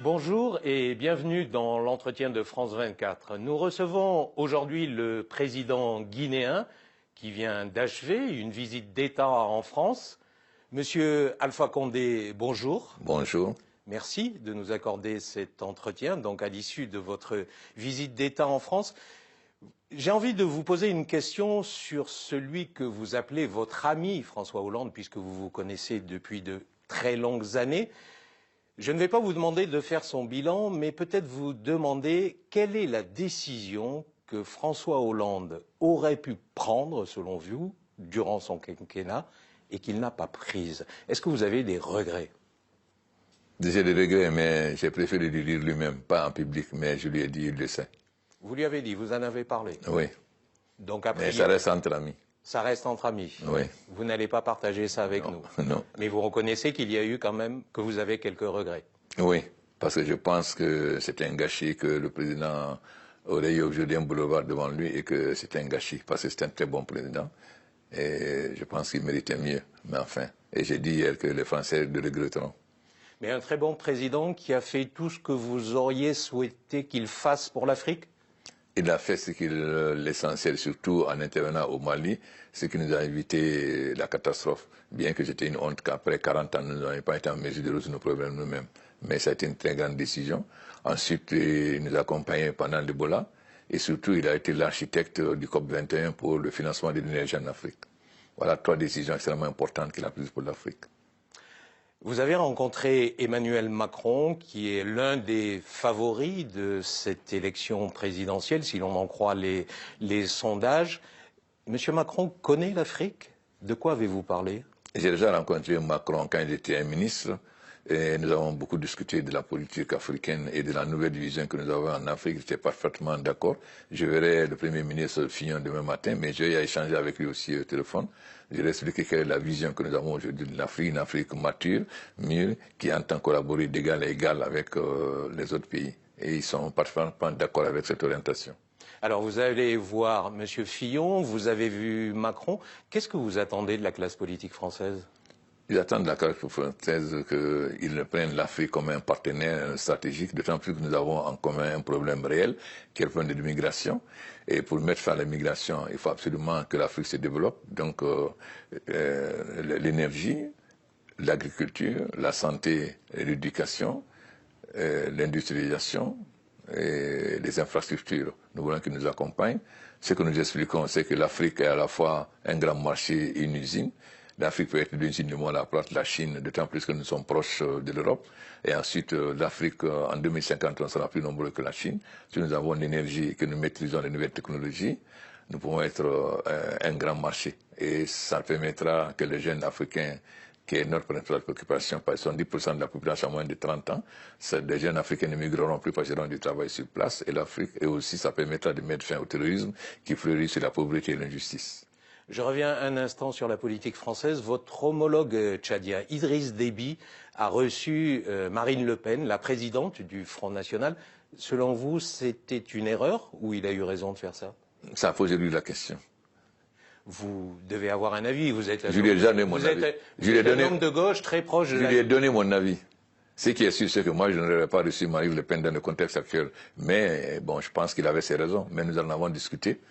Bonjour et bienvenue dans l'entretien de France 24. Nous recevons aujourd'hui le président guinéen qui vient d'achever une visite d'État en France. Monsieur Alpha Condé, bonjour. Bonjour. Merci de nous accorder cet entretien, donc à l'issue de votre visite d'État en France. J'ai envie de vous poser une question sur celui que vous appelez votre ami François Hollande, puisque vous vous connaissez depuis de très longues années. Je ne vais pas vous demander de faire son bilan, mais peut-être vous demander quelle est la décision que François Hollande aurait pu prendre, selon vous, durant son quinquennat, et qu'il n'a pas prise. Est-ce que vous avez des regrets? J'ai des regrets, mais j'ai préféré lui dire lui-même, pas en public, mais je lui ai dit, il le sait. Vous lui avez dit, vous en avez parlé? Oui. Donc après, mais ça reste entre amis. Ça reste entre amis. Oui. Vous n'allez pas partager ça avec nous. Non. Mais vous reconnaissez qu'il y a eu quand même, que vous avez quelques regrets. Oui, parce que je pense que c'est un gâchis que le président aurait eu aujourd'hui un boulevard devant lui et que c'est un gâchis parce que c'est un très bon président. Et je pense qu'il méritait mieux. Mais enfin, et j'ai dit hier que les Français le regretteront. Mais un très bon président qui a fait tout ce que vous auriez souhaité qu'il fasse pour l'Afrique? Il a fait l'essentiel, surtout en intervenant au Mali, ce qui nous a évité la catastrophe. Bien que c'était une honte qu'après 40 ans, nous n'avions pas été en mesure de résoudre nos problèmes nous-mêmes. Mais ça a été une très grande décision. Ensuite, il nous a accompagnés pendant l'Ebola. Et surtout, il a été l'architecte du COP21 pour le financement de l'énergie en Afrique. Voilà 3 décisions extrêmement importantes qu'il a prises pour l'Afrique. Vous avez rencontré Emmanuel Macron, qui est l'un des favoris de cette élection présidentielle, si l'on en croit les sondages. Monsieur Macron connaît l'Afrique? De quoi avez-vous parlé? J'ai déjà rencontré Macron quand il était un ministre. Et nous avons beaucoup discuté de la politique africaine et de la nouvelle vision que nous avons en Afrique. J'étais parfaitement d'accord. Je verrai le Premier ministre Fillon demain matin, mais j'ai échangé avec lui aussi au téléphone. Je lui ai expliqué quelle est la vision que nous avons aujourd'hui de l'Afrique, une Afrique mature, mûre, qui entend collaborer d'égal à égal avec les autres pays. Et ils sont parfaitement d'accord avec cette orientation. Alors vous allez voir M. Fillon, vous avez vu Macron. Qu'est-ce que vous attendez de la classe politique française? Ils attendent de la classe française qu'ils prennent l'Afrique comme un partenaire stratégique, d'autant plus que nous avons en commun un problème réel, qui est le problème de l'immigration. Et pour mettre fin à l'immigration, il faut absolument que l'Afrique se développe. Donc l'énergie, l'agriculture, la santé, l'éducation, l'industrialisation et les infrastructures. Nous voulons qu'ils nous accompagnent. Ce que nous expliquons, c'est que l'Afrique est à la fois un grand marché et une usine. L'Afrique peut être l'usine du monde à la place de la Chine, d'autant plus que nous sommes proches de l'Europe. Et ensuite, l'Afrique, en 2050, on sera plus nombreux que la Chine. Si nous avons l'énergie et que nous maîtrisons les nouvelles technologies, nous pouvons être un grand marché. Et ça permettra que les jeunes Africains, qui est notre principale préoccupation, parce que 70% de la population a moins de 30 ans, des jeunes Africains ne migreront plus parce qu'ils auront du travail sur place. Et l'Afrique, et aussi, ça permettra de mettre fin au terrorisme qui fleurit sur la pauvreté et l'injustice. Je reviens un instant sur la politique française. Votre homologue tchadien, Idriss Déby, a reçu Marine Le Pen, la présidente du Front National. Selon vous, c'était une erreur ou il a eu raison de faire ça? Ça a posé lui la question. Vous devez avoir un avis. Vous êtes un homme de gauche très proche de Je lui ai donné mon avis. Ce qui est sûr, c'est que moi, je n'aurais pas reçu Marine Le Pen dans le contexte actuel. Mais bon, je pense qu'il avait ses raisons. Mais nous en avons discuté.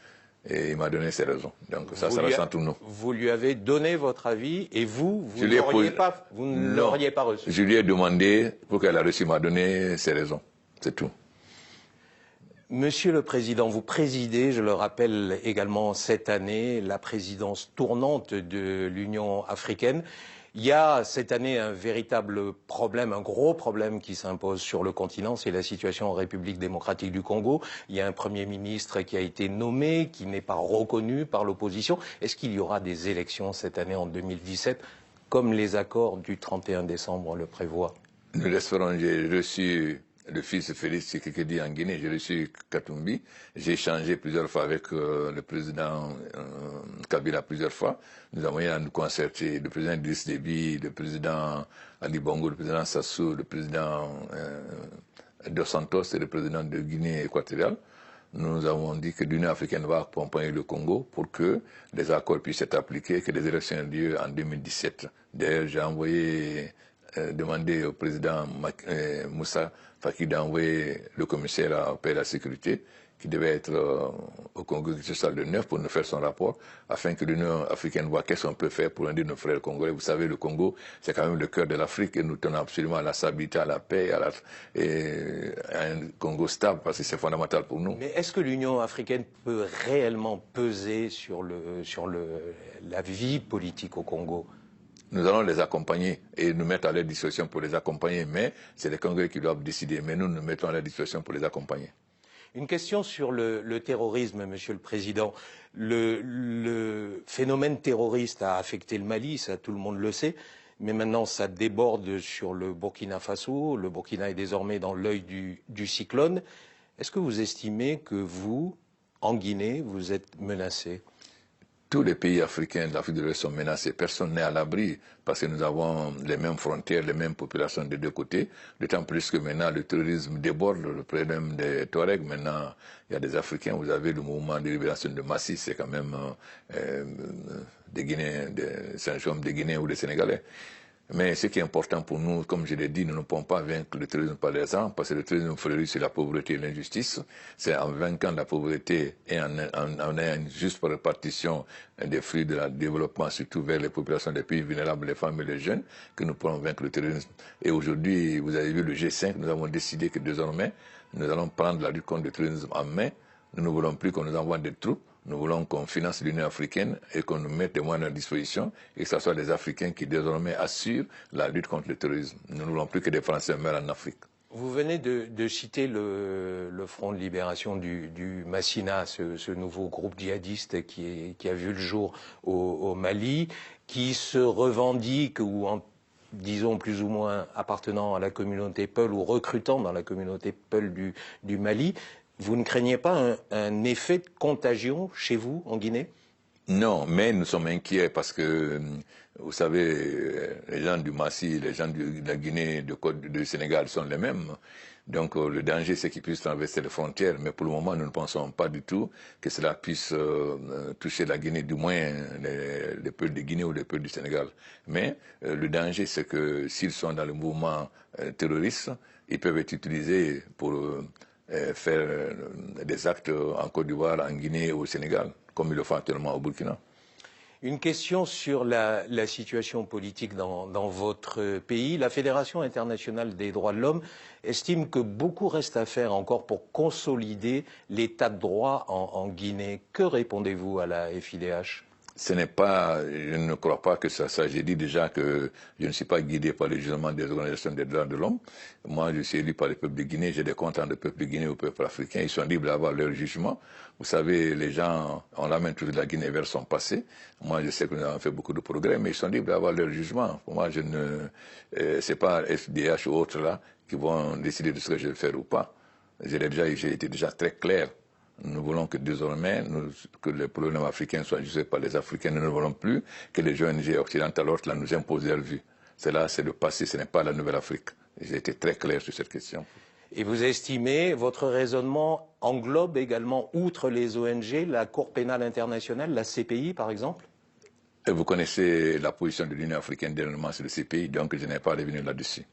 Et il m'a donné ses raisons. Donc ça reste entre nous. Vous lui avez donné votre avis et vous ne l'auriez pas reçu. Je lui ai demandé pour qu'elle a reçu, m'a donné ses raisons. C'est tout. Monsieur le Président, vous présidez, je le rappelle également cette année, la présidence tournante de l'Union africaine. Il y a cette année un véritable problème, un gros problème qui s'impose sur le continent, c'est la situation en République démocratique du Congo. Il y a un Premier ministre qui a été nommé, qui n'est pas reconnu par l'opposition. Est-ce qu'il y aura des élections cette année en 2017, comme les accords du 31 décembre le prévoient? Nous l'espérons. J'ai reçu le fils Félix Tshisekedi en Guinée, j'ai reçu Katumbi, j'ai échangé plusieurs fois avec le président Kabila plusieurs fois. Nous avons eu à nous concerter, le président Idriss Déby, le président Ali Bongo, le président Sassou, le président Dos Santos et le président de Guinée équatoriale. Nous avons dit que l'Union africaine va accompagner le Congo pour que les accords puissent être appliqués, que les élections aient lieu en 2017. D'ailleurs, j'ai envoyé demandé au président Moussa Faki d'envoyer le commissaire à la paix et à la sécurité, qui devait être au Congo social de 9 pour nous faire son rapport, afin que l'Union africaine voit qu'est-ce qu'on peut faire pour aider nos frères congolais. Vous savez, le Congo, c'est quand même le cœur de l'Afrique et nous tenons absolument à la stabilité, à la paix, et à un Congo stable, parce que c'est fondamental pour nous. Mais est-ce que l'Union africaine peut réellement peser sur la vie politique au Congo? Nous allons les accompagner et nous mettre à leur disposition pour les accompagner, mais c'est les Congolais qui doivent décider, mais nous nous mettons à leur disposition pour les accompagner. Une question sur le terrorisme, Monsieur le Président. Le phénomène terroriste a affecté le Mali, ça tout le monde le sait, mais maintenant ça déborde sur le Burkina Faso. Le Burkina est désormais dans l'œil du cyclone. Est-ce que vous estimez que vous, en Guinée, vous êtes menacé? Tous les pays africains de l'Afrique de l'Ouest sont menacés. Personne n'est à l'abri parce que nous avons les mêmes frontières, les mêmes populations des deux côtés. D'autant plus que maintenant le terrorisme déborde, le problème des Touaregs. Maintenant, il y a des Africains. Vous avez le mouvement de libération de Massi, c'est quand même des Guinéens, des Guinéens ou des Sénégalais. Mais ce qui est important pour nous, comme je l'ai dit, nous ne pouvons pas vaincre le terrorisme par les armes, parce que le terrorisme fleurit sur la pauvreté et l'injustice. C'est en vainquant la pauvreté et en ayant une juste répartition des fruits de la développement, surtout vers les populations des pays vulnérables, les femmes et les jeunes, que nous pourrons vaincre le terrorisme. Et aujourd'hui, vous avez vu le G5, nous avons décidé que désormais, nous allons prendre la lutte contre le terrorisme en main. Nous ne voulons plus qu'on nous envoie des troupes. Nous voulons qu'on finance l'Union africaine et qu'on nous mette des moyens à disposition et que ce soit les Africains qui désormais assurent la lutte contre le terrorisme. Nous ne voulons plus que des Français meurent en Afrique. Vous venez de citer le Front de libération du Massina, ce nouveau groupe djihadiste qui a vu le jour au Mali, qui se revendique ou disons plus ou moins appartenant à la communauté Peul ou recrutant dans la communauté Peul du Mali. Vous ne craignez pas un effet de contagion chez vous, en Guinée? Non, mais nous sommes inquiets parce que, vous savez, les gens du Massi, les gens de la Guinée, du Sénégal sont les mêmes. Donc le danger, c'est qu'ils puissent traverser les frontières. Mais pour le moment, nous ne pensons pas du tout que cela puisse toucher la Guinée, du moins les peuples de Guinée ou les peuples du Sénégal. Mais le danger, c'est que s'ils sont dans le mouvement terroriste, ils peuvent être utilisés pour faire des actes en Côte d'Ivoire, en Guinée ou au Sénégal, comme ils le font actuellement au Burkina. Une question sur la situation politique dans votre pays. La Fédération internationale des droits de l'homme estime que beaucoup reste à faire encore pour consolider l'état de droit en Guinée. Que répondez-vous à la FIDH? Ce n'est pas, je ne crois pas que ça. J'ai dit déjà que je ne suis pas guidé par le jugement des organisations des droits de l'homme. Moi, je suis élu par le peuple de Guinée. J'ai des comptes entre le peuple de Guinée et le peuple africain. Ils sont libres d'avoir leur jugement. Vous savez, les gens, on l'amène toujours de la Guinée vers son passé. Moi, je sais que nous avons fait beaucoup de progrès, mais ils sont libres d'avoir leur jugement. Pour moi, c'est pas FDH ou autres là qui vont décider de ce que je vais faire ou pas. J'ai été déjà très clair. Nous voulons que désormais, que les problèmes africains soient jugés par les Africains. Nous ne voulons plus que les ONG occidentales là, nous imposent leur vue. C'est le passé, ce n'est pas la nouvelle Afrique. J'ai été très clair sur cette question. Et vous estimez, votre raisonnement englobe également, outre les ONG, la Cour pénale internationale, la CPI par exemple? Et vous connaissez la position de l'Union africaine dernièrement sur le CPI, donc je n'ai pas à revenir là-dessus.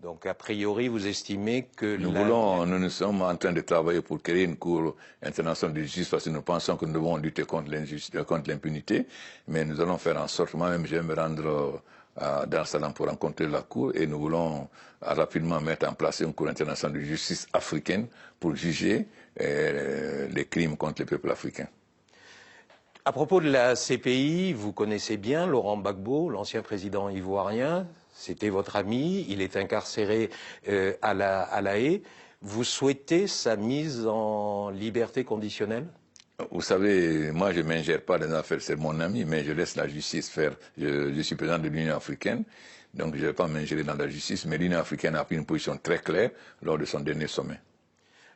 Donc, a priori, vous estimez que... Nous sommes en train de travailler pour créer une cour internationale de justice parce que nous pensons que nous devons lutter contre l'impunité. Mais nous allons faire en sorte, moi-même, je vais me rendre à Dar es Salaam pour rencontrer la cour et nous voulons rapidement mettre en place une cour internationale de justice africaine pour juger les crimes contre le peuple africain. À propos de la CPI, vous connaissez bien Laurent Gbagbo, l'ancien président ivoirien. C'était votre ami, il est incarcéré à La Haye. Vous souhaitez sa mise en liberté conditionnelle? Vous savez, moi je ne m'ingère pas dans les affaires, c'est mon ami, mais je laisse la justice faire. Je suis président de l'Union africaine, donc je ne vais pas m'ingérer dans la justice, mais l'Union africaine a pris une position très claire lors de son dernier sommet.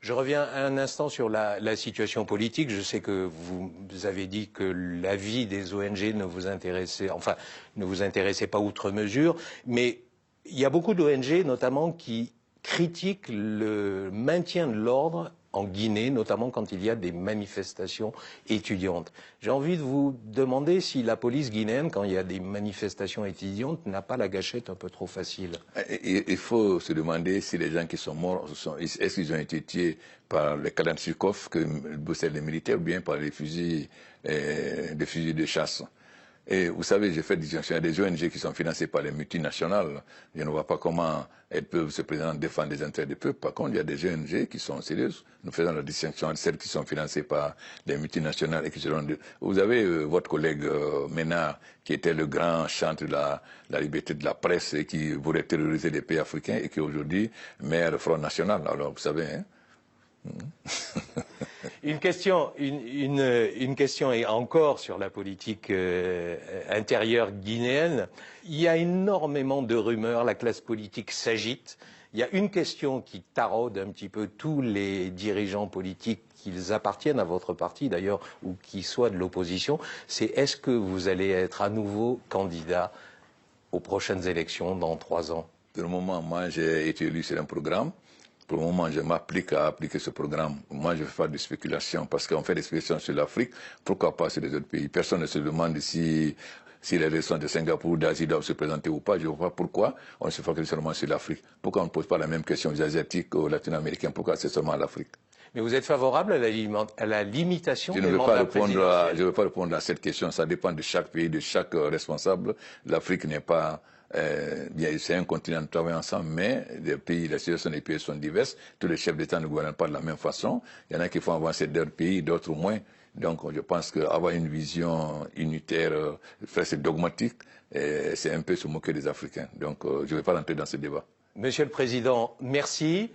Je reviens un instant sur la situation politique. Je sais que vous avez dit que l'avis des ONG ne vous intéressait pas outre mesure, mais il y a beaucoup d'ONG notamment qui critiquent le maintien de l'ordre en Guinée, notamment quand il y a des manifestations étudiantes. J'ai envie de vous demander si la police guinéenne, quand il y a des manifestations étudiantes, n'a pas la gâchette un peu trop facile. Il faut se demander si les gens qui sont morts, est-ce qu'ils ont été tués par les Kalachnikov que possèdent les militaires ou bien par les fusils de chasse. Et vous savez, j'ai fait distinction. Il y a des ONG qui sont financées par les multinationales. Je ne vois pas comment elles peuvent se présenter défendre les intérêts du peuple. Par contre, il y a des ONG qui sont sérieuses. Nous faisons la distinction entre celles qui sont financées par les multinationales et qui seront... Vous avez votre collègue Ménard, qui était le grand chantre de la liberté de la presse et qui voulait terroriser les pays africains et qui est aujourd'hui maire Front National. Alors, vous savez... Hein, Une question est encore sur la politique intérieure guinéenne. Il y a énormément de rumeurs, la classe politique s'agite. Il y a une question qui taraude un petit peu tous les dirigeants politiques, qu'ils appartiennent à votre parti d'ailleurs, ou qui soient de l'opposition, c'est est-ce que vous allez être à nouveau candidat aux prochaines élections dans 3 ans? Pour le moment, moi, j'ai été élu sur un programme. Pour le moment, je m'applique à appliquer ce programme. Moi, je ne fais pas de spéculation parce qu'on fait des spéculations sur l'Afrique. Pourquoi pas sur les autres pays? Personne ne se demande si les élections de Singapour ou d'Asie doivent se présenter ou pas. Je ne vois pas pourquoi on se focalise seulement sur l'Afrique. Pourquoi on ne pose pas la même question aux Asiatiques, aux Latino-Américains? Pourquoi c'est seulement l'Afrique? Mais vous êtes favorable à la limitation des Je ne mandats présidentiels? veux pas répondre à cette question. Ça dépend de chaque pays, de chaque responsable. L'Afrique n'est pas... c'est un continent, nous travaillons ensemble, mais les situations des pays sont diverses. Tous les chefs d'État ne gouvernent pas de la même façon. Il y en a qui font avancer leur pays, d'autres moins. Donc je pense qu'avoir une vision unitaire, c'est dogmatique, c'est un peu se moquer des Africains. Donc je ne vais pas rentrer dans ce débat. Monsieur le Président, merci.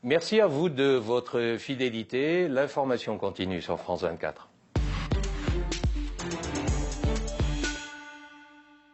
Merci à vous de votre fidélité. L'information continue sur France 24.